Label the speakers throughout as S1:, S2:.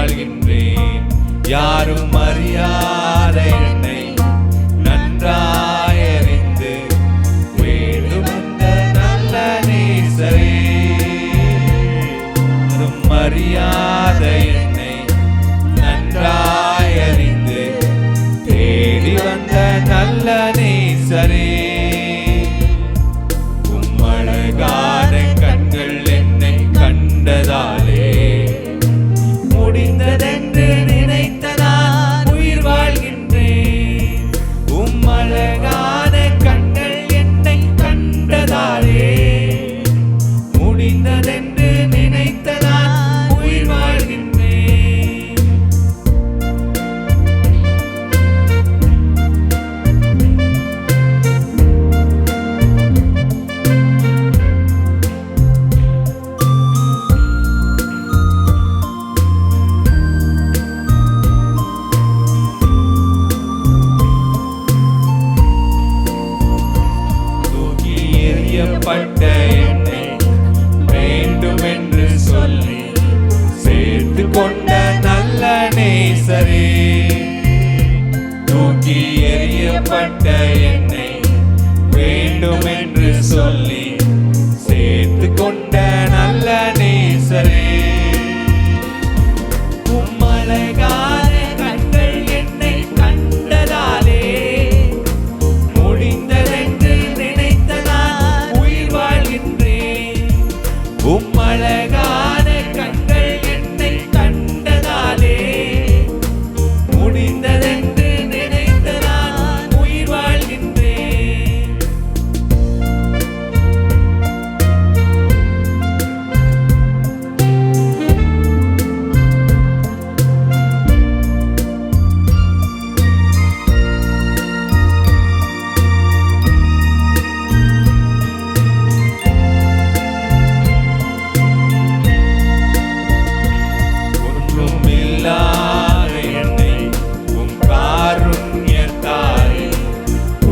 S1: வாழ்கின்றேன். யாரும் அறியாத என்னை நன்றாய் அறிந்து வேண்டுமென்ற நல்ல நேசரே, யாரும் அறியாத என்னை நன்றாய் அறிந்து தேடி வந்த நல்ல நேசரே, உம்மழகான கண்கள் என்னை கண்டதாலே முடிந்ததென்று நினைத்த நான் உயிர் வாழ்கின்றேன். உம்மழகான கண்கள் என்னை கண்டதாலே முடிந்ததென்று நினைத்த நான் உயிர் வாழ்கின்றேன். பட்ட என்னை வேண்டுமென்று சொல்லி சேர்த்து கொண்ட நல்ல நேசரே, தூக்கி எறியப்பட்ட என்னை வேண்டுமென்று சொல்லி சேர்த்து கொண்ட நல்ல நேசரே, உம்மழகான கண்கள் என்னை கண்டதாலே முடிந்ததென்று நினைத்த நான் உயிர் வாழ்கின்றேன். உம்மழகான கண்கள் என்னை கண்டதாலே முடிந்ததென்று நினைத்த நான் உயிர் வாழ்கின்றேன்.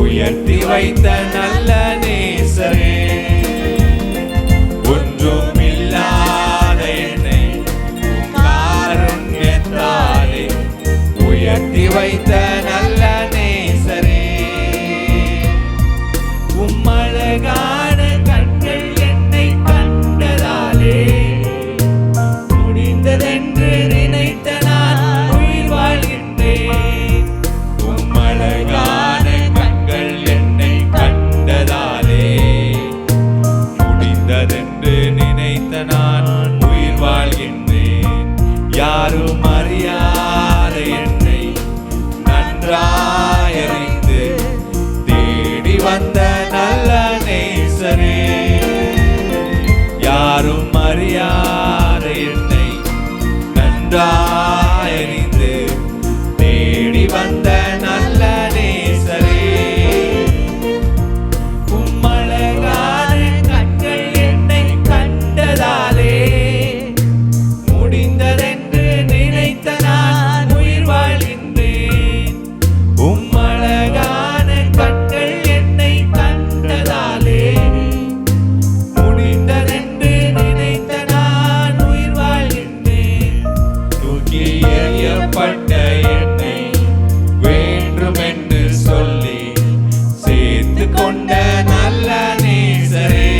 S1: உயர்த்தி வைத்த நல்ல நேசரே, ஒன்றும் இல்லாத என்னை உம் காருண்யத்தாலே உயர்த்தி வைத்த நல்ல நேசரே, உம்மழகான கண்கள் என்னை கண்டதாலே முடிந்ததென்று நினைத்த நான் உயிர் வாழ்கின்றேன். உம்மழகான முடிந்ததென்று நினைத்த நான் உயிர் வாழ்கின்றேன். யாரும் அறியாத என்னை நன்றாய் அறிந்து தேடி வந்த நல்ல நேசரே, யாரும் அறியாத என்னை நன்றாய் அறிந்து தேடி வந்த நல்ல நேசரே, உம்மழகான கண்கள் என்னை கண்டதாலே முடிந்ததென்று நினைத்த நான் உயிர் வாழ்கின்றேன். உம்மழகான கண்கள் என்னை கண்டதாலே முடிந்ததென்று நினைத்த நான் உயிர் வாழ்கின்றேன். தூக்கி எறியப்பட்ட என்னை வேண்டுமென்று சொல்லி சேர்த்து கொண்ட நல்ல நேசரே,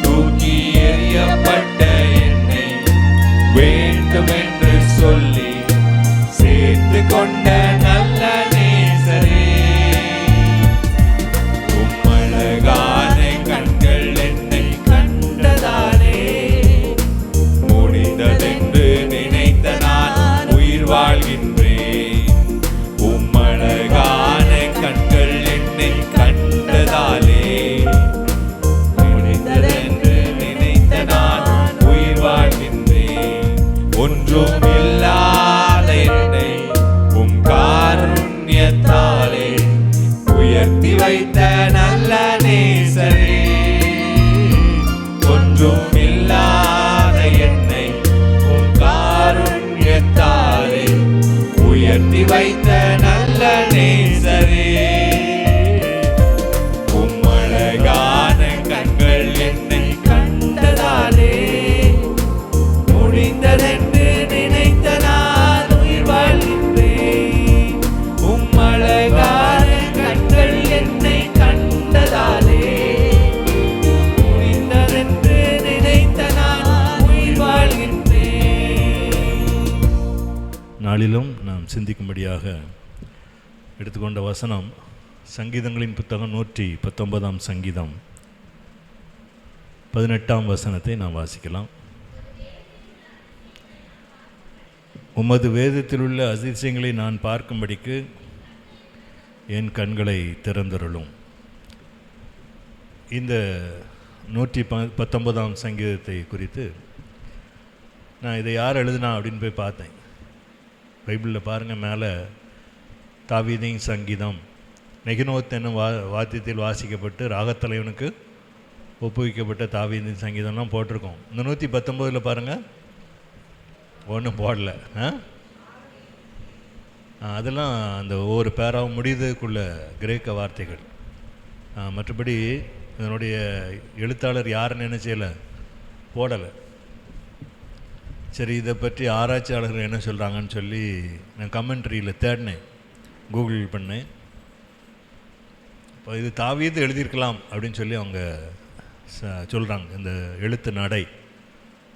S1: தூக்கி எறியப்பட்ட என்னை வேண்டுமென்று சொல்லி சேர்த்து கொண்ட நல்ல நேசரே, உம்மழகான கண்கள் என்னை கண்டதாலே முடிந்ததென்று நினைத்த நான் உயிர் வாழ்கின்றேன். உம்மழகான கண்கள் என்னை கண்டதாலே முடிந்ததென்று நினைத்த நான் உயிர் வாழ்கின்றேன். ஒன்றும் இல்லாத என்னை உம் காருண்யத்தாலே உயர்த்தி வைத்த நல்ல நேசரே, ஒன்றும் இல்லாத என்னை உம் காருண்யத்தாலே உயர்த்தி வைத்த நல்ல நேசரே, உம்மழகான கண்கள் என்னை கண்டதாலே முடிந்ததென்று
S2: நாளிலும் நாம் சிந்திக்கும்படியாக எடுத்துக்கொண்ட வசனம் சங்கீதங்களின் புத்தகம் 119 சங்கீதம் 18 வசனத்தை நாம் வாசிக்கலாம். உமது வேதத்தில் உள்ள அதிசயங்களை நான் பார்க்கும்படிக்கு என் கண்களை திறந்தருளும். இந்த 119 சங்கீதத்தை குறித்து நான் இதை யார் எழுதுனா அப்படின்னு போய் பார்த்தேன். பைபிளில் பாருங்கள், மேலே தாவீதின் சங்கீதம் நெகினோத் என்னும் வாத்தியத்தில் வாசிக்கப்பட்டு ராகத்தலைவனுக்கு ஒப்புவிக்கப்பட்ட தாவீதின் சங்கீதம்லாம் போட்டிருக்கோம். இந்த 119 பாருங்கள், ஒன்றும் போடல. அதெல்லாம் அந்த ஒவ்வொரு பேராவும் முடியுதுக்குள்ள கிரேக்க வார்த்தைகள். மற்றபடி இதனுடைய எழுத்தாளர் யாருன்னு என்ன செய்யலை, போடலை. சரி, இதை பற்றி ஆராய்ச்சியாளர்கள் என்ன சொல்கிறாங்கன்னு சொல்லி நான் கமெண்ட்ரியில் தேடினேன், கூகுள் பண்ணேன். இப்போ இது தாவீது எழுதியிருக்கலாம் அப்படின்னு சொல்லி அவங்க சொல்கிறாங்க. இந்த எழுத்து நடை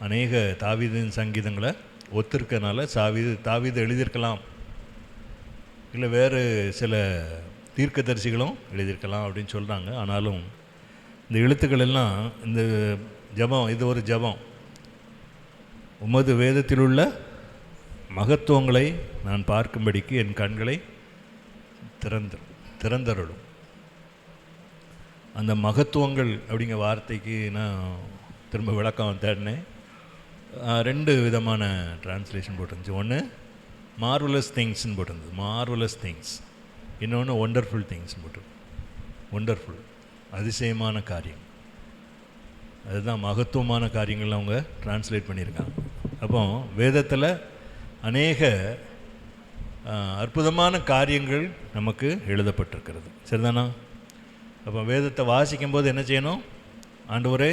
S2: அநேக தாவீதின் சங்கீதங்களை ஒத்துருக்கனால தாவீது எழுதியிருக்கலாம், இல்லை வேறு சில தீர்க்கதரிசிகளும் எழுதியிருக்கலாம் அப்படின்னு சொல்கிறாங்க. ஆனாலும் இந்த எழுத்துக்கள் எல்லாம் இந்த ஜபம், இது ஒரு ஜபம். உமது வேதத்தில் உள்ள மகத்துவங்களை நான் பார்க்கும்படிக்கு என் கண்களை திறந்தருளும். அந்த மகத்துவங்கள் அப்படிங்கிற வார்த்தைக்கு நான் திரும்ப விளக்கம் தேடினேன். 2 விதமான டிரான்ஸ்லேஷன் போட்டிருந்துச்சு. ஒன்று மார்வலஸ் திங்ஸ்ன்னு போட்டிருந்தது, மார்வலஸ் திங்ஸ். இன்னொன்று ஒண்டர்ஃபுல் திங்ஸ்ன்னு போட்டிருக்கு. ஒண்டர்ஃபுல், அதிசயமான காரியம். அதுதான் மகத்துவமான காரியங்கள் அவங்க டிரான்ஸ்லேட் பண்ணியிருக்காங்க. அப்போ வேதத்தில் அநேக அற்புதமான காரியங்கள் நமக்கு எழுதப்பட்டிருக்கிறது. சரிதானா? அப்போ வேதத்தை வாசிக்கும்போது என்ன செய்யணும்? ஆண்டவரே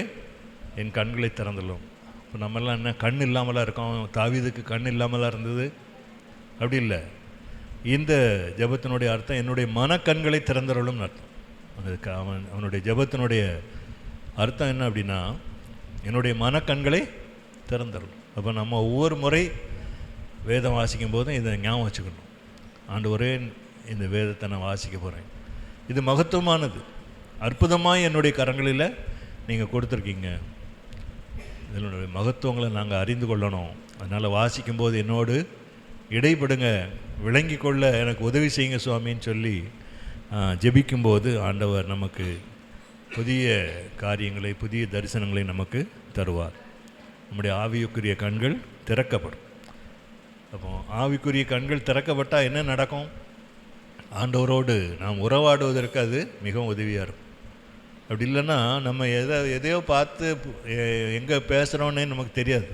S2: என் கண்களை திறந்துள்ளோம். இப்போ நம்மெல்லாம் என்ன கண் இல்லாமலாம் இருக்கோம்? தாவீதுக்கு கண் இல்லாமலாம் இருந்தது? அப்படி இல்லை. இந்த ஜபத்தினுடைய அர்த்தம் என்னுடைய மனக்கண்களை திறந்தருளும்னு அர்த்தம். அதுக்கு அவனுடைய ஜபத்தினுடைய அர்த்தம் என்ன அப்படின்னா, என்னுடைய மனக்கண்களை திறந்தருளும். அப்போ நம்ம ஒவ்வொரு முறை வேதம் வாசிக்கும் போதும் இதை ஞாபகம் வச்சுக்கணும். ஆண்டவரே இந்த வேதத்தை நான் வாசிக்க போகிறேன், இது மகத்துவமானது, அற்புதமாக என்னுடைய கரங்களில் நீங்கள் கொடுத்துருக்கீங்க, இதனுடைய மகத்துவங்களை நாங்கள் அறிந்து கொள்ளணும். அதனால் வாசிக்கும்போது என்னோடு இடைப்படுங்க, விளங்கி கொள்ள எனக்கு உதவி செய்யுங்க சுவாமின்னு சொல்லி ஜெபிக்கும்போது ஆண்டவர் நமக்கு புதிய காரியங்களை, புதிய தரிசனங்களை நமக்கு தருவார். நம்முடைய ஆவிக்குரிய கண்கள் திறக்கப்படும். அப்போ ஆவிக்குரிய கண்கள் திறக்கப்பட்டால் என்ன நடக்கும்? ஆண்டவரோடு நாம் உறவாடுவதற்கு அது மிகவும் உதவியாக இருக்கும். அப்படி இல்லைன்னா நம்ம எதையோ பார்த்து எங்கே பேசுகிறோன்னே நமக்கு தெரியாது.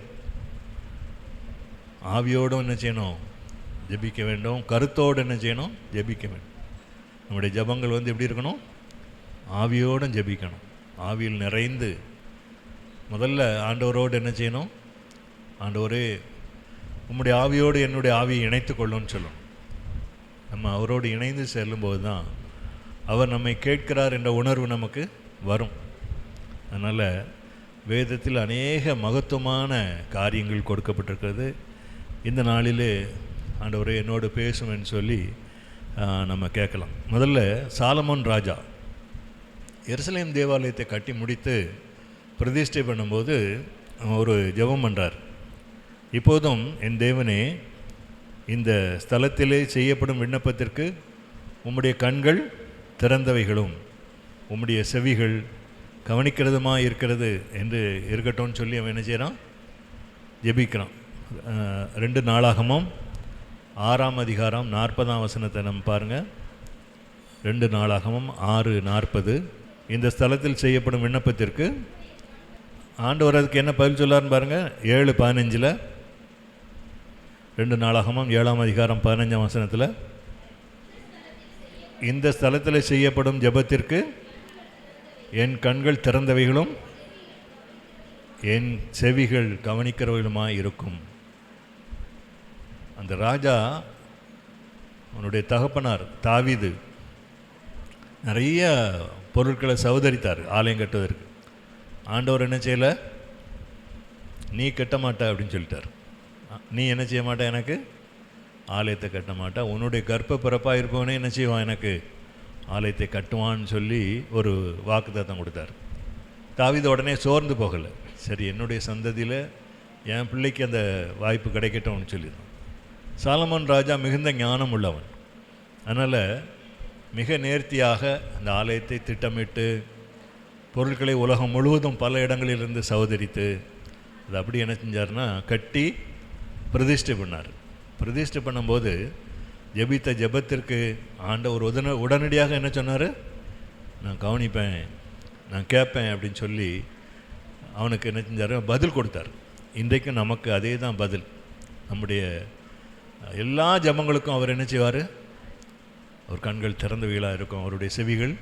S2: ஆவியோடு என்ன செய்யணும்? ஜெபிக்க வேண்டும். கருத்தோடு என்ன செய்யணும்? ஜெபிக்க வேண்டும். நம்முடைய ஜபங்கள் எப்படி இருக்கணும்? ஆவியோடு ஜெபிக்கணும். ஆவியில் நிறைந்து முதல்ல ஆண்டவரோடு என்ன செய்யணும்? ஆண்டவரே உம்முடைய ஆவியோடு என்னுடைய ஆவியை இணைத்து கொள்ளும்னு சொல்லணும். நம்ம அவரோடு இணைந்து செல்லும்போது தான் அவர் நம்மை கேட்கிறார் என்ற உணர்வு நமக்கு வரும். அதனால் வேதத்தில் அநேக மகத்துவமான காரியங்கள் கொடுக்கப்பட்டிருக்கிறது. இந்த நாளிலே ஆண்டவரே என்னோடு பேசுவேன்னு சொல்லி நம்ம கேட்கலாம். முதல்ல சாலமோன் ராஜா எருசலேம் தேவாலயத்தை கட்டி முடித்து பிரதிஷ்டை பண்ணும்போது ஒரு ஜெபம் பண்ணுறார். இப்போதும் என் தேவனே, இந்த ஸ்தலத்திலே செய்யப்படும் விண்ணப்பத்திற்கு உம்முடைய கண்கள் திறந்தவைகளும் உம்முடைய செவிகள் கவனிக்கிறதுமாக இருக்கிறது என்று இருக்கட்டும்னு சொல்லி அவன் என்ன செய்கிறான்? ஜெபிக்கிறான். 2 நாளாகமும் 6ஆம் அதிகாரம் 40ஆம் வசனத்தை நம்ம பாருங்கள். 2 நாளாகமும் 6:40. இந்த ஸ்தலத்தில் செய்யப்படும் விண்ணப்பத்திற்கு ஆண்டவர் அதுக்கு என்ன பதில் சொல்லார்னு பாருங்கள். 7:15. 2 நாளாகமும் 7ஆம் அதிகாரம் 15ஆம் வசனத்தில், இந்த ஸ்தலத்தில் செய்யப்படும் ஜெபத்திற்கு என் கண்கள் திறந்தவைகளும் என் செவிகள் கவனிக்கிறவர்களுமாய் இருக்கும். அந்த ராஜா, அவனுடைய தகப்பனார் தாவீது நிறைய பொருட்களை சௌதரித்தார் ஆலயம் கட்டுவதற்கு. ஆண்டவர் என்ன செய்யலை? நீ கட்ட மாட்ட அப்படின்னு சொல்லிட்டார். நீ என்ன செய்ய மாட்ட, எனக்கு ஆலயத்தை கட்ட மாட்டான். உன்னுடைய கர்ப்ப பிறப்பாக இருப்பவனே என்ன செய்வான், எனக்கு ஆலயத்தை கட்டுவான்னு சொல்லி ஒரு வாக்குத்தத்தம் கொடுத்தார். தாவீது உடனே சோர்ந்து போகலை. சரி, என்னுடைய சந்ததியில் என் பிள்ளைக்கு அந்த வாய்ப்பு கிடைக்கட்டும்னு சொல்லிடுறான். சாலமோன் ராஜா மிகுந்த ஞானம் உள்ளவன். அதனால் மிக நேர்த்தியாக அந்த ஆலயத்தை திட்டமிட்டு பொருட்களை உலகம் முழுவதும் பல இடங்களிலிருந்து சகோதரித்து அது அப்படி என்ன செஞ்சார்னா கட்டி பிரதிஷ்டை பண்ணார். பிரதிஷ்டை பண்ணும்போது ஜெபித்த ஜெபத்திற்கு ஆண்டவர் உடனடியாக என்ன சொன்னார், நான் கவனிப்பேன், நான் கேட்பேன் அப்படின்னு சொல்லி அவனுக்கு என்ன செஞ்சார், பதில் கொடுத்தார். இன்றைக்கும் நமக்கு அதே தான் பதில். நம்முடைய எல்லா ஜெபங்களுக்கும் அவர் என்ன செய்வார், அவர் கண்கள் திறந்தவைகளாக இருக்கும், அவருடைய செவிகள்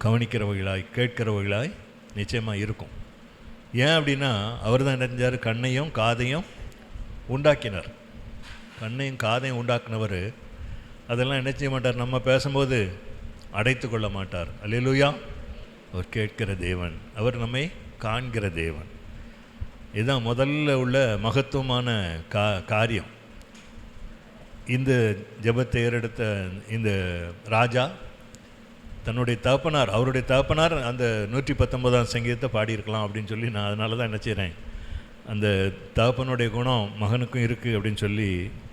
S2: கவனிக்கிறவைகளாய் கேட்கிறவைகளாய் நிச்சயமாக இருக்கும். ஏன் அப்படின்னா அவர் தான் என்ன செஞ்சார், கண்ணையும் காதையும் உண்டாக்கினார். கண்ணையும் காதையும் உண்டாக்குனவர் அதெல்லாம் என்ன செய்ய மாட்டார், நம்ம பேசும்போது அடைத்து கொள்ள மாட்டார். அல்லேலூயா. அவர் கேட்கிற தேவன், அவர் நம்மை காண்கிற தேவன். இதுதான் முதல்ல உள்ள மகத்துவமான காரியம். இந்த ஜெபத்தை ஏறெடுத்த இந்த ராஜா தன்னுடைய தகப்பனார், அவருடைய தகப்பனார் அந்த 119ஆம் சங்கீதத்தை பாடியிருக்கலாம் அப்படின்னு சொல்லி நான் அதனால தான் என்ன செய்கிறேன், அந்த தகப்பனுடைய குணம் மகனுக்கும் இருக்குது அப்படின்னு சொல்லி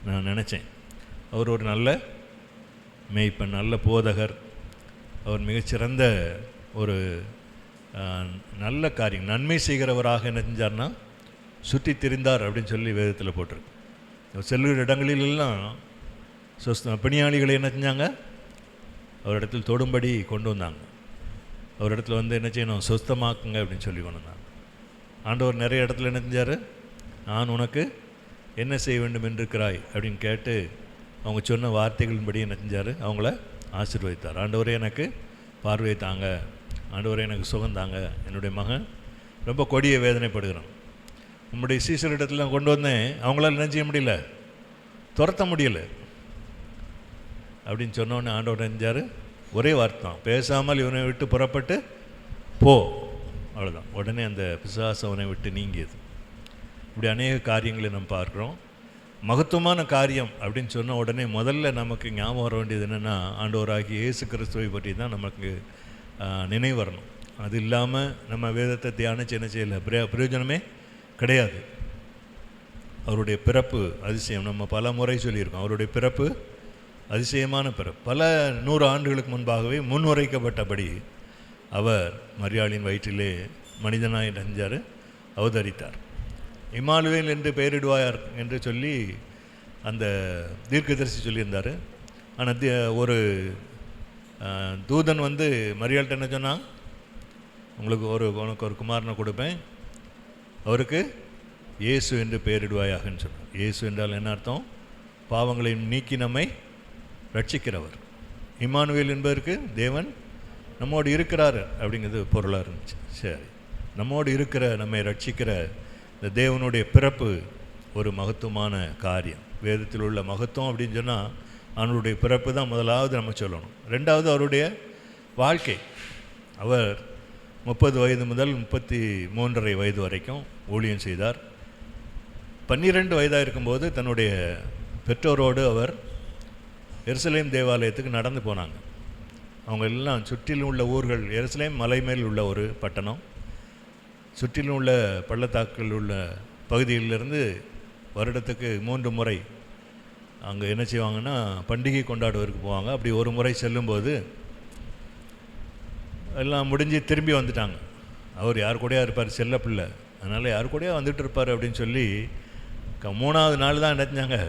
S2: நான் நினச்சேன். அவர் ஒரு நல்ல மேய்ப்பன், நல்ல போதகர், அவர் மிகச்சிறந்த ஒரு நல்ல காரியம் நன்மை செய்கிறவராக என்ன செஞ்சார்னா சுற்றி திரிந்தார் அப்படின்னு சொல்லி வேதத்தில் போட்டிருக்கு. செல்லுகிற இடங்களிலெல்லாம் பணியாளிகளை என்ன செஞ்சாங்க, அவரிடத்தில் தொடும்படி கொண்டு வந்தாங்க. அவரிடத்துல வந்து என்ன செய்யணும், சுத்தமாக்குங்க அப்படின்னு சொல்லி கொண்டு வந்தாங்க. ஆண்டவர் நிறைய இடத்துல என்ன செஞ்சார், நான் உனக்கு என்ன செய்ய வேண்டும் என்றிருக்கிறாய் அப்படின்னு கேட்டு அவங்க சொன்ன வார்த்தைகளின்படி என்ன செஞ்சார், அவங்கள ஆசீர்வதித்தார். ஆண்டவரே எனக்கு பார்வையை தாங்க, ஆண்டவரே எனக்கு சுகந்தாங்க, என்னுடைய மகன் ரொம்ப கொடிய வேதனைப்படுகிறான், உங்களுடைய சீசரிடத்துல நான் கொண்டு வந்தேன், அவங்களால என்ன செய்ய முடியல, துரத்த முடியலை அப்படின்னு சொன்னோடனே ஆண்டவர் செஞ்சார், ஒரே வார்த்தை, பேசாமல் இவனை விட்டு புறப்பட்டு போ, அவ்வளோதான். உடனே அந்த பிசாசு அவனை விட்டு நீங்கியது. இப்படி அநேக காரியங்களை நம்ம பார்க்குறோம். மகத்துவமான காரியம் அப்படின்னு சொன்ன உடனே முதல்ல நமக்கு ஞாபகம் வர வேண்டியது என்னென்னா, ஆண்டவராகிய இயேசு கிறிஸ்துவை பற்றி தான் நமக்கு நினைவு வரணும். அது இல்லாமல் நம்ம வேதத்தை தியானிச்சு என்ன செய்யலை, பிரயோஜனமே கிடையாது. அவருடைய பிறப்பு அதிசயம், நம்ம பல முறை சொல்லியிருக்கோம். அவருடைய பிறப்பு அதிசயமான பிறப்பு. பல 100 ஆண்டுகளுக்கு முன்பாகவே முன்னுரைக்கப்பட்டபடி அவர் மரியாளின் வயிற்றிலே மனிதனாய் செஞ்சார், அவதரித்தார். இம்மானுவேல் என்று பெயரிடுவார் என்று சொல்லி அந்த தீர்க்கதரிசி சொல்லியிருந்தார். ஆனால் ஒரு தூதன் வந்து மரியாள்கிட்ட என்ன சொன்னான், உனக்கு ஒரு குமாரனை கொடுப்பேன், அவருக்கு இயேசு என்று பெயரிடுவாயாகன்னு சொன்னார். இயேசு என்றால் என்ன அர்த்தம், பாவங்களை நீக்கி நம்மை ரட்சிக்கிறவர். இம்மானுவேல் என்பதற்கு தேவன் நம்மோடு இருக்கிறார் அப்படிங்கிறது பொருளாக இருந்துச்சு. சரி, நம்மோடு இருக்கிற நம்மை ரட்சிக்கிற இந்த தேவனுடைய பிறப்பு ஒரு மகத்துவமான காரியம். வேதத்தில் உள்ள மகத்துவம் அப்படின்னு சொன்னால் அவனுடைய பிறப்பு தான் முதலாவது நம்ம சொல்லணும். ரெண்டாவது அவருடைய வாழ்க்கை. அவர் 30 வயது முதல் 33.5 வயது வரைக்கும் ஊழியம் செய்தார். 12 வயதாக இருக்கும்போது தன்னுடைய பெற்றோரோடு அவர் எருசலேம் தேவாலயத்துக்கு நடந்து போனாங்க. அவங்க எல்லாம் சுற்றிலும் உள்ள ஊர்கள், எருசலேம் மலை மேல் உள்ள ஒரு பட்டணம், சுற்றிலும் உள்ள பள்ளத்தாக்கில் உள்ள பகுதியிலிருந்து வருடத்துக்கு 3 முறை அங்கே என்ன செய்வாங்கன்னா பண்டிகை கொண்டாடுவதற்கு போவாங்க. அப்படி ஒரு முறை செல்லும்போது எல்லாம் முடிஞ்சு திரும்பி வந்துட்டாங்க. அவர் யார் கூடயா இருப்பார், செல்ல பிள்ளை, அதனால் யார் கூடயா வந்துட்டு இருப்பார் அப்படின்னு சொல்லி 3ஆவது நாள் தான் என்ன செஞ்சாங்க,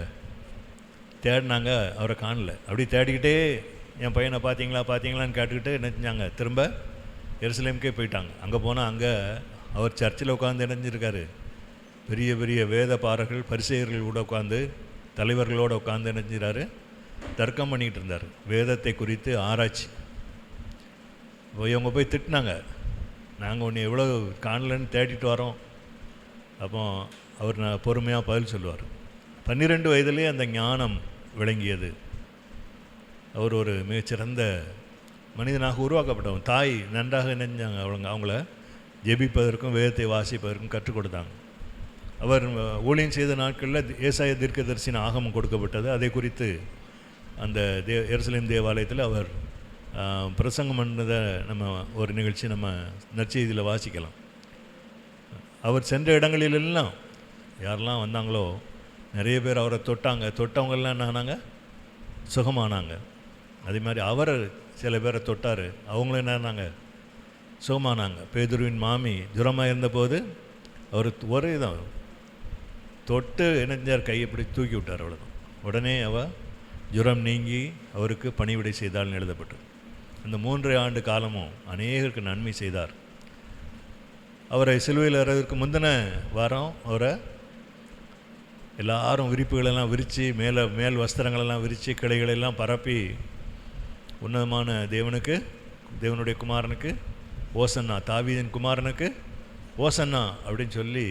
S2: தேடினாங்க, அவரை காணல. அப்படி தேடிக்கிட்டே என் பையனை பார்த்தீங்களான்னு கேட்டுக்கிட்டு என்ன செஞ்சாங்க, திரும்ப எருசலேமுக்கே போயிட்டாங்க. அங்கே போனால் அங்கே அவர் சர்ச்சில் உட்காந்து இணைஞ்சிருக்காரு. பெரிய பெரிய வேத பாரர்கள் பரிசேயர்கள் கூட உட்காந்து, தலைவர்களோடு உட்காந்து இணைஞ்சிறாரு, தர்க்கம் பண்ணிக்கிட்டு இருந்தார் வேதத்தை குறித்து ஆராய்ச்சி. இவங்க போய் திட்டினாங்க, நாங்கள் ஒன்று எவ்வளோ காணலன்னு தேடிட்டு வரோம். அப்போ அவர் பொறுமையாக பதில் சொல்லுவார். 12 வயதிலே அந்த ஞானம் விளங்கியது. அவர் ஒரு மிகச்சிறந்த மனிதனாக உருவாக்கப்பட்டவன். தாய் நன்றாக நினைஞ்சாங்க, அவங்கள ஜெபிப்பதற்கும் வேதத்தை வாசிப்பதற்கும் கற்றுக் கொடுத்தாங்க. அவர் ஊழியம் செய்த நாட்களில் ஏசாயா தீர்க்கதரிசியின் ஆகமம் கொடுக்கப்பட்டது. அதை குறித்து அந்த எருசலேம் தேவாலயத்தில் அவர் பிரசங்கம் பண்ணதை நம்ம ஒரு நிகழ்ச்சி நம்ம நற்செய்தியில் வாசிக்கலாம். அவர் சென்ற இடங்களிலெல்லாம் யாரெல்லாம் வந்தாங்களோ நிறைய பேர் அவரை தொட்டவங்கெல்லாம் என்ன ஆனாங்க? சுகமானாங்க. அதே மாதிரி அவர் சில பேரை தொட்டார், அவங்களும் என்ன ஆனாங்க? சுகமானாங்க. பேதுருவின் மாமி ஜுரமாக இருந்தபோது அவர் ஒரே தான் தொட்டு இணைஞ்சார், கையை இப்படி தூக்கி விட்டார், அவ்வளோதான். உடனே அவள் ஜுரம் நீங்கி அவருக்கு பணிவிடை செய்தாள்னு எழுதப்பட்டது. அந்த 3 ஆண்டு காலமும் அநேகருக்கு நன்மை செய்தார். அவரை சிலுவையில் வர்றதற்கு முந்தின வாரம் அவரை எல்லாரும் விரிப்புகளெல்லாம் விரித்து மேல் வஸ்திரங்களெல்லாம் விரித்து கிளைகளெல்லாம் பரப்பி உன்னதமான தேவனுடைய குமாரனுக்கு ஓசன்னா, தாவீதின் குமாரனுக்கு ஓசன்னா அப்படின்னு சொல்லி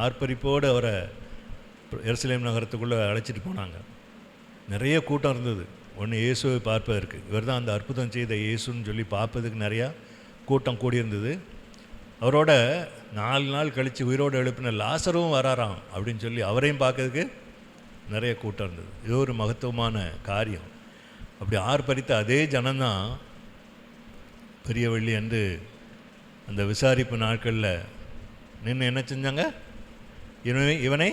S2: ஆர்ப்பரிப்போடு அவரை எருசலேம் நகரத்துக்குள்ளே அழைச்சிட்டு போனாங்க. நிறைய கூட்டம் இருந்தது. ஒன்று இயேசுவை பார்ப்பதற்கு, இவர் தான் அந்த அற்புதம் செய்த இயேசுன்னு சொல்லி பார்ப்பதுக்கு நிறையா கூட்டம் கூடியிருந்தது. அவரோட 4 நாள் கழித்து உயிரோடு எழுப்பின லாசரும் வராராம் அப்படின்னு சொல்லி அவரையும் பார்க்கறதுக்கு நிறைய கூட்டம் இருந்தது. இது ஒரு மகத்துவமான காரியம். அப்படி ஆர்ப்பரித்த அதே ஜனந்தான் பெரிய வெள்ளி அன்று அந்த விசாரிப்பு நாட்களில் நின்று என்ன செஞ்சாங்க? இவனை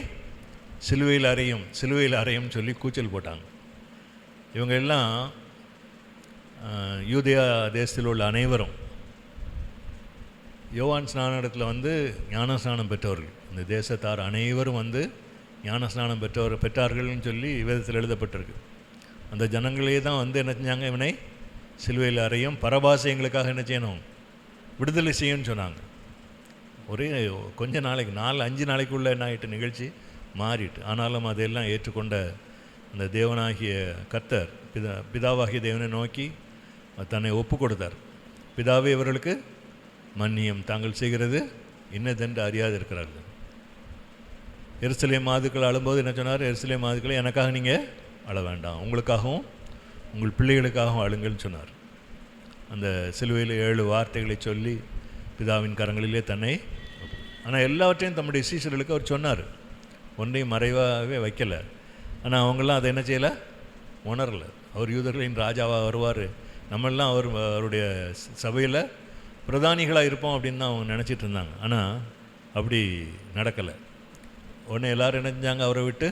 S2: சிலுவையில் அறையும் சொல்லி கூச்சல் போட்டாங்க. இவங்க எல்லாம் யூதேயா தேசத்தில் உள்ள அனைவரும் யோவான் ஸ்நானத்தில் வந்து ஞானஸ்நானம் பெற்றவர்கள், இந்த தேசத்தார் அனைவரும் வந்து ஞானஸ்நானம் பெற்றார்கள்னு சொல்லி வேதத்தில் எழுதப்பட்டிருக்கு. அந்த ஜனங்களே தான் வந்து என்ன செஞ்சாங்க? இவனை சிலுவையில் அறையும், பரபாசை எங்களுக்காக என்ன செய்யணும்? விடுதலை செய்யணும்னு சொன்னாங்க. ஒரே கொஞ்ச நாளைக்கு 4-5 நாளைக்குள்ளே என்ன ஆகிட்டு நிகழ்ச்சி மாறிட்டு. ஆனாலும் அதையெல்லாம் ஏற்றுக்கொண்ட அந்த தேவனாகிய கர்த்தர் பிதாவாகிய தேவனை நோக்கி தன்னை ஒப்பு கொடுத்தார். பிதாவே இவர்களுக்கு மன்னியும், தாங்கள் செய்கிறது இன்னதென்று அறியாது இருக்கிறார்கள். எருசலேம் மாதுக்கள் அழும்போது என்ன சொன்னார்? எருசலேம் மாதுக்களை எனக்காக நீங்கள் அழ வேண்டாம், உங்களுக்காகவும் உங்கள் பிள்ளைகளுக்காகவும் அழுங்கள்னு சொன்னார். அந்த சிலுவையில் 7 வார்த்தைகளை சொல்லி பிதாவின் கரங்களிலே தன்னை, ஆனால் எல்லாவற்றையும் தம்முடைய சீஷர்களுக்கு அவர் சொன்னார், ஒன்றையும் மறைவாகவே வைக்கலை. ஆனால் அவங்களாம் அதை என்ன செய்யலை? உணரலை. அவர் யூதர்களின் ராஜாவாக வருவார், நம்மெல்லாம் அவருடைய சபையில் பிரதானிகளாக இருப்போம் அப்படின்னு தான் அவங்க நினச்சிட்டு இருந்தாங்க. ஆனால் அப்படி நடக்கலை. உடனே எல்லோரும் என்ன செஞ்சாங்க? அவரை விட்டு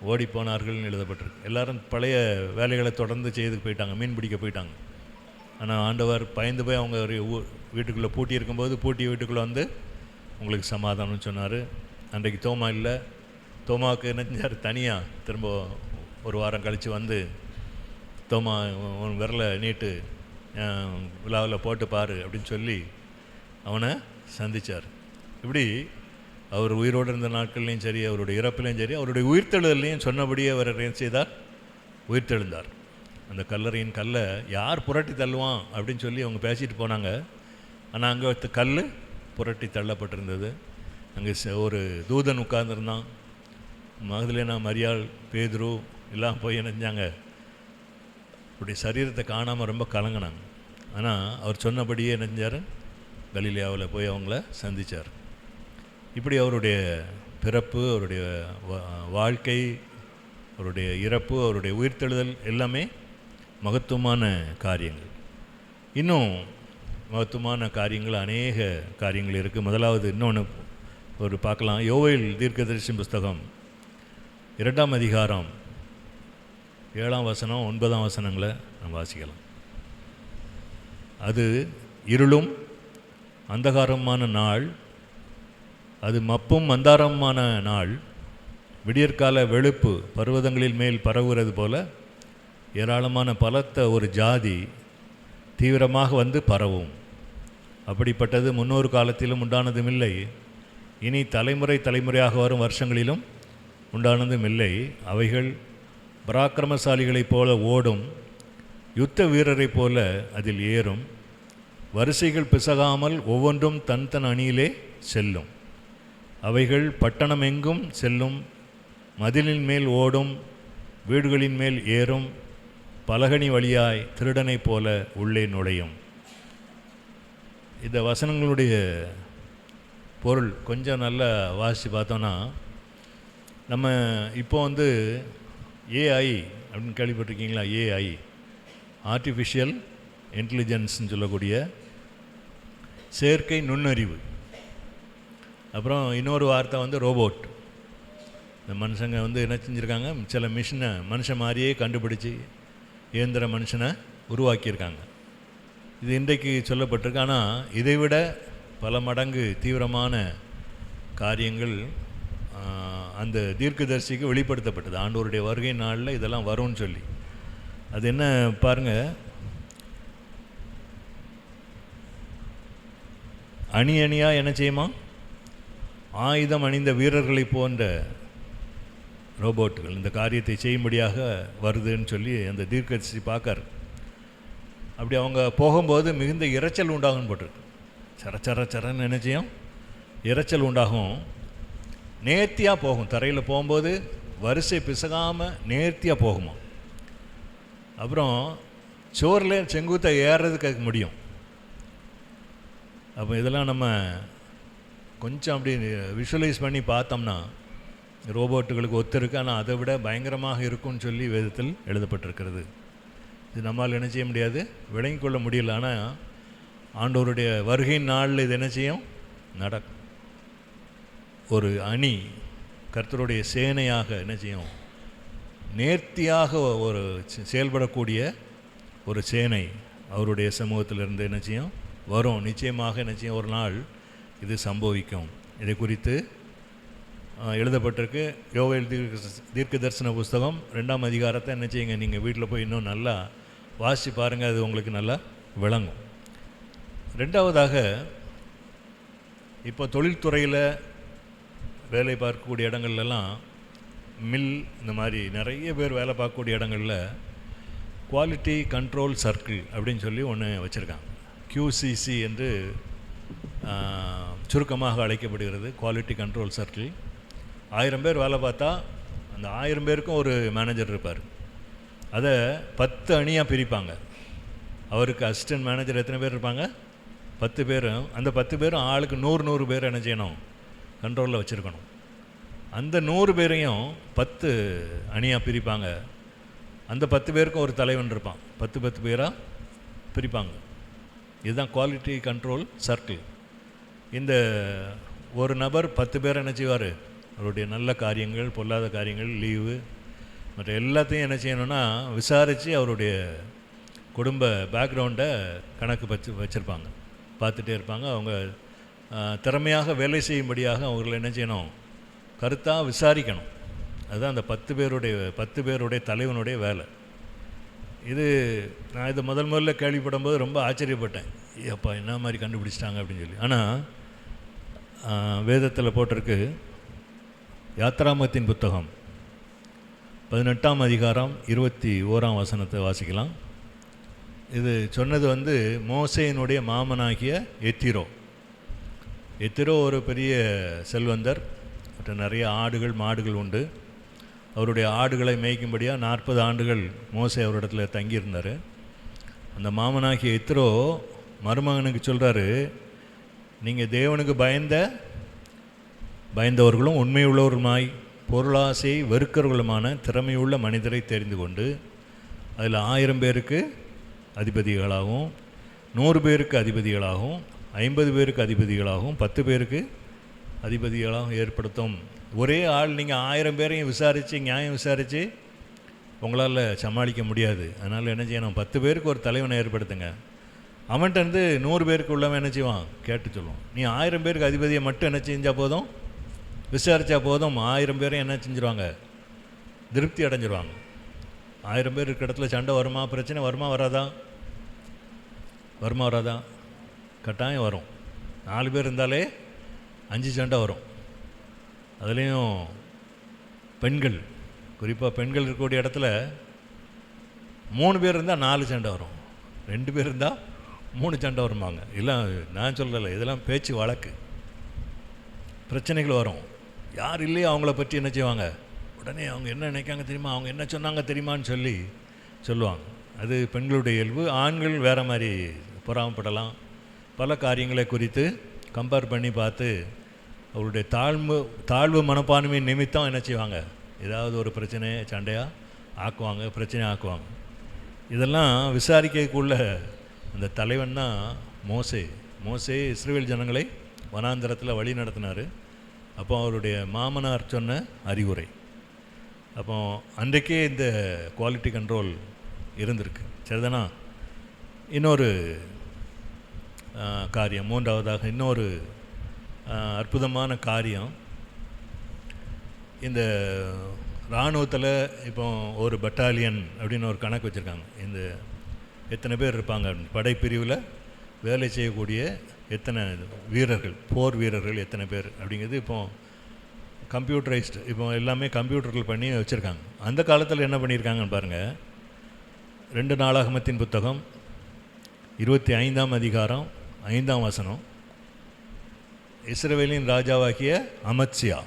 S2: ஓடி போனார்கள்னு எழுதப்பட்டிருக்கு. எல்லோரும் பழைய வேலைகளை தொடர்ந்து செய்து போயிட்டாங்க, மீன் பிடிக்க போயிட்டாங்க. ஆனால் ஆண்டவர் பயந்து போய் அவங்க ஒரு வீட்டுக்குள்ளே பூட்டி இருக்கும்போது பூட்டிய வீட்டுக்குள்ளே வந்து உங்களுக்கு சமாதானம்னு சொன்னார். அன்றைக்கு தோமா இல்லை. தோமாவுக்கு என்ன செஞ்சார்? தனியாக திரும்ப ஒரு வாரம் கழித்து வந்து தோமா விரலை நீட்டு விழாவில் போட்டு பாரு அப்படின்னு சொல்லி அவனை சந்தித்தார். இப்படி அவர் உயிரோடு இருந்த நாட்கள்லையும் சரி, அவருடைய இறப்புலையும் சரி, அவருடைய உயிர்த்தெழுதலையும் சொன்னபடியே அவர் என்ன செய்தார்? உயிர்த்தெழுந்தார். அந்த கல்லறையின் கல்லை யார் புரட்டி தள்ளுவான் அப்படின்னு சொல்லி அவங்க பேசிட்டு போனாங்க. ஆனால் அங்கே கல் புரட்டி தள்ளப்பட்டிருந்தது. அங்கே ஒரு தூதன் உட்கார்ந்துருந்தான். மகதலேனா, மரியாள், பேதுரு எல்லாம் போய் என்ன செஞ்சாங்க? அப்படி சரீரத்தை காணாமல் ரொம்ப கலங்கினாங்க. ஆனால் அவர் சொன்னபடியே என்ன செஞ்சார்? கலிலேயாவில் போய் அவங்கள சந்தித்தார். இப்படி அவருடைய பிறப்பு, அவருடைய வாழ்க்கை, அவருடைய இறப்பு, அவருடைய உயிர்த்தெழுதல் எல்லாமே மகத்துவமான காரியங்கள். இன்னும் மகத்துவமான காரியங்கள் அநேக காரியங்கள் இருக்குது. முதலாவது இன்னொன்று ஒரு பார்க்கலாம். யோவேல் தீர்க்கதரிசி புஸ்தகம் 2ஆம் அதிகாரம் 7ஆம் வசனம் 9ஆம் வசனங்களை நம்ம வாசிக்கலாம். அது இருளும் அந்தகாரமான நாள், அது மப்பும் மந்தாரமான நாள். விடியற்கால வெளுப்பு பர்வதங்களில் மேல் பரவுகிறது போல ஏராளமான பலத்த ஒரு ஜாதி தீவிரமாக வந்து பரவும். அப்படிப்பட்டது முன்னொரு காலத்திலும் உண்டானதும் இல்லை, இனி தலைமுறையாக வரும் வருஷங்களிலும் உண்டானதும் இல்லை. அவைகள் பராக்கிரமசாலிகளைப் போல ஓடும், யுத்த வீரரைப் போல அதில் ஏறும். வரிசைகள் பிசகாமல் ஒவ்வொன்றும் தன் அணியிலே செல்லும். அவைகள் பட்டணம் எங்கும் செல்லும், மதிலின் மேல் ஓடும், வீடுகளின் மேல் ஏறும், பலகனி வழியாய் திருடனைப் போல உள்ளே நுழையும். இந்த வசனங்களுடைய பொருள் கொஞ்சம் நல்லா வாசித்து பார்த்தோன்னா, நம்ம இப்போ வந்து ஏஐ அப்படின்னு கேள்விப்பட்டிருக்கீங்களா? ஏஐ, ஆர்டிஃபிஷியல் இன்டெலிஜென்ஸ்ன்னு சொல்லக்கூடிய செயற்கை நுண்ணறிவு. அப்புறம் இன்னொரு வார்த்தை வந்து ரோபோட். இந்த மனுஷங்க வந்து என்ன செஞ்சுருக்காங்க, சில மிஷினை மனுஷன் மாதிரியே கண்டுபிடிச்சி இயந்திர மனுஷனை உருவாக்கியிருக்காங்க. இது இன்றைக்கு சொல்லப்பட்டிருக்கு. ஆனால் இதைவிட பல மடங்கு தீவிரமான காரியங்கள் அந்த தீர்க்கதரிசிக்கு வெளிப்படுத்தப்பட்டது. ஆண்டவருடைய வருகை நாளில் இதெல்லாம் வரும்னு சொல்லி. அது என்ன பாருங்கள், அணி அணியாக என்ன செய்யுமா, ஆயுதம் அணிந்த வீரர்களை போன்ற ரோபோட்டுகள் இந்த காரியத்தை செய்யும்படியாக வருதுன்னு சொல்லி அந்த தீர்க்கதரிசி பார்க்கார். அப்படி அவங்க போகும்போது மிகுந்த இரைச்சல் உண்டாகும்னு போட்டிருக்கு. சரன்னு என்ன செய்யும், இரைச்சல் உண்டாகும். நேர்த்தியாக போகும். தரையில் போகும்போது வரிசை பிசகாமல் நேர்த்தியாக போகுமா. அப்புறம் சோரில் செங்குத்தை ஏறுறதுக்கு முடியும். அப்போ இதெல்லாம் நம்ம கொஞ்சம் அப்படி விஷுவலைஸ் பண்ணி பார்த்தோம்னா ரோபோட்டுகளுக்கு ஒத்திருக்கு. ஆனால் அதை விட பயங்கரமாக இருக்கும்னு சொல்லி வேதத்தில் எழுதப்பட்டிருக்கிறது. இது நம்மால் என்ன செய்ய முடியாது, விளங்கி கொள்ள முடியல. ஆனால் ஆண்டவருடைய வருகையின் நாளில் இது என்ன செய்யும், நடக்கும். ஒரு அணி கர்த்தருடைய சேனையாக என்ன செய்யும், நேர்த்தியாக ஒரு செயல்படக்கூடிய ஒரு சேனை அவருடைய சமூகத்திலிருந்து என்ன செய்யும் வரும். நிச்சயமாக என்ன செய்யும், ஒரு நாள் இது சம்பவிக்கும். இதை குறித்து எழுதப்பட்டிருக்கு. யோவேல் தீர்க்க தரிசன புஸ்தகம் 2ஆம் அதிகாரத்தை என்ன செய்யுங்க, நீங்கள் வீட்டில் போய் இன்னும் நல்லா வாசித்து பாருங்கள், அது உங்களுக்கு நல்லா விளங்கும். ரெண்டாவதாக, இப்போ தொழில்துறையில் வேலை பார்க்கக்கூடிய இடங்கள்லாம், மில் இந்த மாதிரி நிறைய பேர் வேலை பார்க்கக்கூடிய இடங்களில் குவாலிட்டி கண்ட்ரோல் சர்க்கிள் அப்படின்னு சொல்லி ஒன்று வச்சுருக்காங்க. QCC என்று சுருக்கமாக அழைக்கப்படுகிறது. Quality control circle. 1000 பேர் வேலை பார்த்தா அந்த 1000 பேருக்கும் ஒரு மேனேஜர் இருப்பார். அதை 10 அணியாக பிரிப்பாங்க. அவருக்கு அசிஸ்டன்ட் மேனேஜர் எத்தனை பேர் இருப்பாங்க, 10 பேரும். அந்த 10 பேரும் ஆளுக்கு 100 பேர் என்ன செய்யணும், கண்ட்ரோலில் வச்சுருக்கணும். அந்த 100 பேரையும் 10 அணியாக பிரிப்பாங்க. அந்த 10 பேருக்கும் ஒரு தலைவன் இருப்பான். 10 பேராக பிரிப்பாங்க. இதுதான் குவாலிட்டி கண்ட்ரோல் சர்க்கிள். இந்த ஒரு நபர் 10 பேர் என்ன செய்வார், அவருடைய நல்ல காரியங்கள், பொல்லாத காரியங்கள், லீவு மற்ற எல்லாத்தையும் என்ன செய்யணும்னா விசாரித்து அவருடைய குடும்ப பேக்ரவுண்டை கணக்கு வச்சுருப்பாங்க, பார்த்துட்டே இருப்பாங்க. அவங்க திறமையாக வேலை செய்யும்படியாக அவங்களை என்ன செய்யணும், கருத்தாக விசாரிக்கணும். அதுதான் அந்த 10 பேருடைய தலைவனுடைய வேலை. இது நான் இதை முதல்ல கேள்விப்படும்போது ரொம்ப ஆச்சரியப்பட்டேன். அப்பா என்ன மாதிரி கண்டுபிடிச்சிட்டாங்க அப்படின்னு சொல்லி. ஆனால் வேதத்தில் போட்டிருக்கு. யாத்ராமத்தின் புத்தகம் 18ஆம் அதிகாரம் 21ஆம் வசனத்தை வாசிக்கலாம். இது சொன்னது வந்து மோசேயினுடைய மாமனாகிய எத்திரோ ஒரு பெரிய செல்வந்தர். மற்ற நிறைய ஆடுகள் மாடுகள் உண்டு. அவருடைய ஆடுகளை மேய்க்கும்படியாக 40 ஆண்டுகள் மோசே அவரிடத்தில் தங்கியிருந்தார். அந்த மாமனாகிய எத்திரோ மருமகனுக்கு சொல்கிறாரு, நீங்கள் தேவனுக்கு பயந்தவர்களும் உண்மையுள்ளவருமாய் பொருளாசை வெறுக்கிறவர்களுமான திறமையுள்ள மனிதரை தெரிந்து கொண்டு அதில் 1000 பேருக்கு அதிபதிகளாகவும் 100 பேருக்கு அதிபதிகளாகவும் 50 பேருக்கு அதிபதிகளாகவும் 10 பேருக்கு அதிபதிகளாகவும் ஏற்படுத்தும். ஒரே ஆள் நீங்கள் 1000 பேரையும் விசாரித்து நியாயம் விசாரித்து உங்களால் சமாளிக்க முடியாது. அதனால் என்ன செய்யணும், 10 பேருக்கு ஒரு தலைவனை ஏற்படுத்துங்க. அவன்கிட்ட 100 பேருக்கு உள்ளவன் என்ன செய்வான், கேட்டு சொல்லுவான். நீ 1000 பேருக்கு அதிபதியை மட்டும் என்ன செஞ்சால் போதும், விசாரித்தா போதும், 1000 பேரையும் என்ன செஞ்சுருவாங்க, திருப்தி அடைஞ்சிருவாங்க. 1000 பேர் இருக்கிற இடத்துல சண்டை வருமா, பிரச்சனை வருமா வராதா, கட்டாயம் வரும். 4 பேர் இருந்தாலே 5 சண்டை வரும். அதுலேயும் பெண்கள், குறிப்பாக பெண்கள் இருக்கக்கூடிய இடத்துல 3 பேர் இருந்தால் 4 சண்டை வரும், 2 பேர் இருந்தால் 3 சண்டை வருவாங்க. இதெல்லாம் நான் சொல்லலை, இதெல்லாம் பேச்சு வழக்கு. பிரச்சனைகள் வரும். யார் இல்லையோ அவங்கள பற்றி என்ன செய்வாங்க, உடனே அவங்க என்ன நினைக்காங்க தெரியுமா, அவங்க என்ன சொன்னாங்க தெரியுமான்னு சொல்லுவாங்க. அது பெண்களுடைய இயல்பு. ஆண்கள் வேறு மாதிரி பொறாமப்படலாம். பல காரியங்களை குறித்து கம்பேர் பண்ணி பார்த்து அவருடைய தாழ்வு மனப்பான்மை நிமித்தம் என்ன செய்வாங்க, ஏதாவது ஒரு பிரச்சனையை சண்டையாக ஆக்குவாங்க, பிரச்சனை ஆக்குவாங்க. இதெல்லாம் விசாரிக்கக்குள்ள அந்த தலைவன் தான் மோசே இஸ்ரவேல் ஜனங்களை வனாந்தரத்தில் வழி நடத்தினார். அப்போ அவருடைய மாமனார் சொன்ன அறிவுரை, அப்போ அன்றைக்கே இந்த குவாலிட்டி கண்ட்ரோல் இருந்திருக்கு. சரிதானா? இன்னொரு காரியம், மூன்றாவதாக இன்னொரு அற்புதமான காரியம், இந்த இராணுவத்தில் இப்போ ஒரு பட்டாலியன் அப்படின்னு ஒரு கணக்கு வச்சுருக்காங்க. இந்த எத்தனை பேர் இருப்பாங்க, படைப்பிரிவில் வேலை செய்யக்கூடிய எத்தனை வீரர்கள், போர் வீரர்கள் எத்தனை பேர் அப்படிங்கிறது இப்போ கம்ப்யூட்டரைஸ்டு, இப்போ எல்லாமே கம்ப்யூட்டர்கள் பண்ணி வச்சுருக்காங்க. அந்த காலத்தில் என்ன பண்ணியிருக்காங்கன்னு பாருங்கள். 2 நாளாகமத்தின் புத்தகம் 25ஆம் அதிகாரம் 5ஆம் வசனம். இஸ்ரவேலின் ராஜாவாகிய அமத்சியா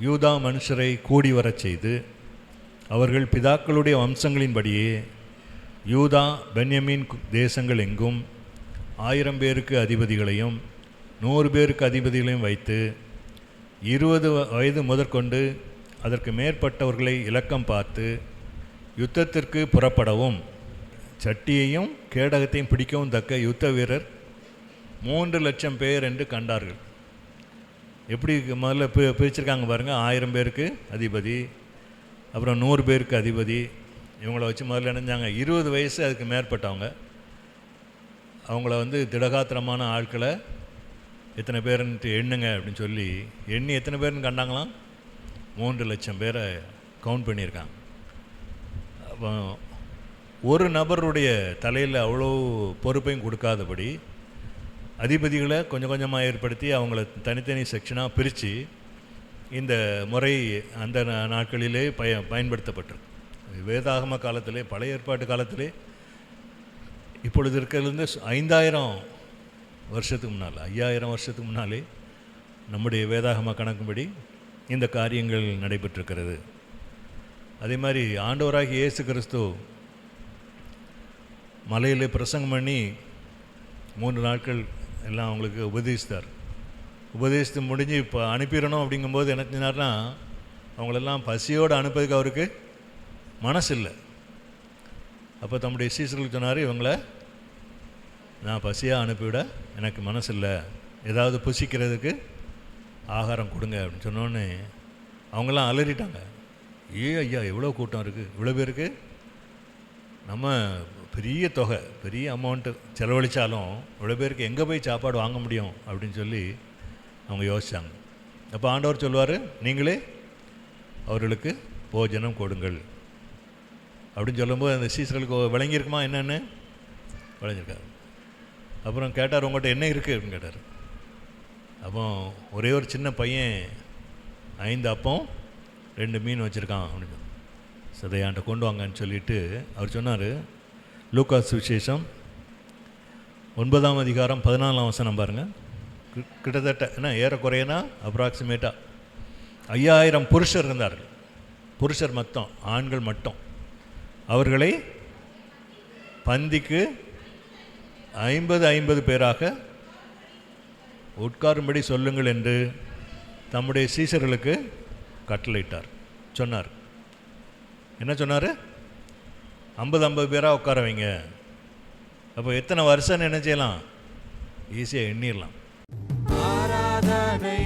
S2: யூதா மனுஷரை கூடி வரச் செய்து அவர்கள் பிதாக்களுடைய வம்சங்களின்படியே யூதா பென்யமீன் தேசங்கள் எங்கும் 1000 பேருக்கு அதிபதிகளையும் 100 பேருக்கு அதிபதிகளையும் வைத்து 20 வயது முதற்கொண்டு அதற்கு மேற்பட்டவர்களை இலக்கம் பார்த்து யுத்தத்திற்கு புறப்படவும் சட்டியையும் கேடகத்தையும் பிடிக்கவும் தக்க யுத்த வீரர் 3 லட்சம் பேர் என்று கண்டார்கள். எப்படி முதல்ல பிரிச்சிருக்காங்க பாருங்கள். 1000 பேருக்கு அதிபதி, அப்புறம் 100 பேருக்கு அதிபதி. இவங்கள வச்சு முதல்ல நினைஞ்சாங்க 20 வயசு அதுக்கு மேற்பட்டவங்க, அவங்கள திடகாத்திரமான ஆட்களை எத்தனை பேருன்ட்டு எண்ணுங்க அப்படின்னு சொல்லி எண்ணி எத்தனை பேருன்னு கண்டாங்களாம், 3 லட்சம் பேரை கவுண்ட் பண்ணியிருக்காங்க. அப்போ ஒரு நபருடைய தலையில் அவ்வளோ பொறுப்பையும் கொடுக்காதபடி அதிபதிகளை கொஞ்சம் கொஞ்சமாக ஏற்படுத்தி அவங்கள தனித்தனி செக்ஷனாக பிரித்து இந்த முறை அந்த நாட்களிலே பயன்படுத்தப்பட்டிருக்கு. வேதாகம காலத்திலே, பழைய ஏற்பாட்டு காலத்திலே, இப்பொழுது இருக்கிறதுலேருந்து 5000 வருஷத்துக்கு முன்னால், 5000 வருஷத்துக்கு முன்னாலே நம்முடைய வேதாகம கணக்கும்படி இந்த காரியங்கள் நடைபெற்றிருக்கிறது. அதே மாதிரி ஆண்டவராகிய இயேசு கிறிஸ்து மலையில் பிரசங்கம் பண்ணி 3 நாட்கள் எல்லாம் அவங்களுக்கு உபதேசித்து முடிஞ்சு இப்போ அனுப்பிடணும். அப்படிங்கும்போது என்ன செஞ்சார்னா, அவங்களெல்லாம் பசியோடு அனுப்புறதுக்கு அவருக்கு மனசு இல்லை. அப்போ தம்முடைய சீசர்களுக்கு சொன்னார், இவங்களை நான் பசியாக அனுப்பிவிட எனக்கு மனசு இல்லை, ஏதாவது புசிக்கிறதுக்கு ஆகாரம் கொடுங்க அப்படின்னு சொன்னோன்னே அவங்கெல்லாம் அலறிட்டாங்க. ஐயா எவ்வளோ கூட்டம் இருக்குது, இவ்வளோ பேருக்கு நம்ம பெரிய தொகை, பெரிய அமௌண்ட்டு செலவழித்தாலும் இவ்வளோ பேருக்கு எங்கே போய் சாப்பாடு வாங்க முடியும் அப்படின்னு சொல்லி அவங்க யோசித்தாங்க. அப்போ ஆண்டவர் சொல்லுவார், நீங்களே அவர்களுக்கு போஜனம் கொடுங்கள் அப்படின்னு சொல்லும்போது அந்த சீசர்களுக்கு விளங்கியிருக்குமா என்னென்னு? விளங்கியிருக்காரு. அப்புறம் கேட்டார், உங்கள்கிட்ட என்ன இருக்குது அப்படின்னு கேட்டார். அப்போ ஒரே ஒரு சின்ன பையன் 5 அப்பம் 2 மீன் வச்சுருக்கான் அப்படின்னு சதையாண்ட கொண்டு வாங்கன்னு சொல்லிவிட்டு அவர் சொன்னார். லூக்காஸ் விசேஷம் 9ஆம் அதிகாரம் 14ஆம் வசனம் பாருங்கள். கிட்டத்தட்ட என்ன ஏறக்குறையனா அப்ராக்சிமேட்டாக 5000 புருஷர் இருந்தார்கள். புருஷர் மட்டும், ஆண்கள் மட்டும். அவர்களை பந்திக்கு 50 பேராக உட்காரும்படி சொல்லுங்கள் என்று தம்முடைய சீசர்களுக்கு கட்டளையிட்டார். சொன்னார். என்ன சொன்னார்? 50 பேராக உட்கார வைங்க. அப்போ எத்தனை வருஷம்னு என்ன செய்யலாம்? ஈஸியாக எண்ணிடலாம். ஆராதனை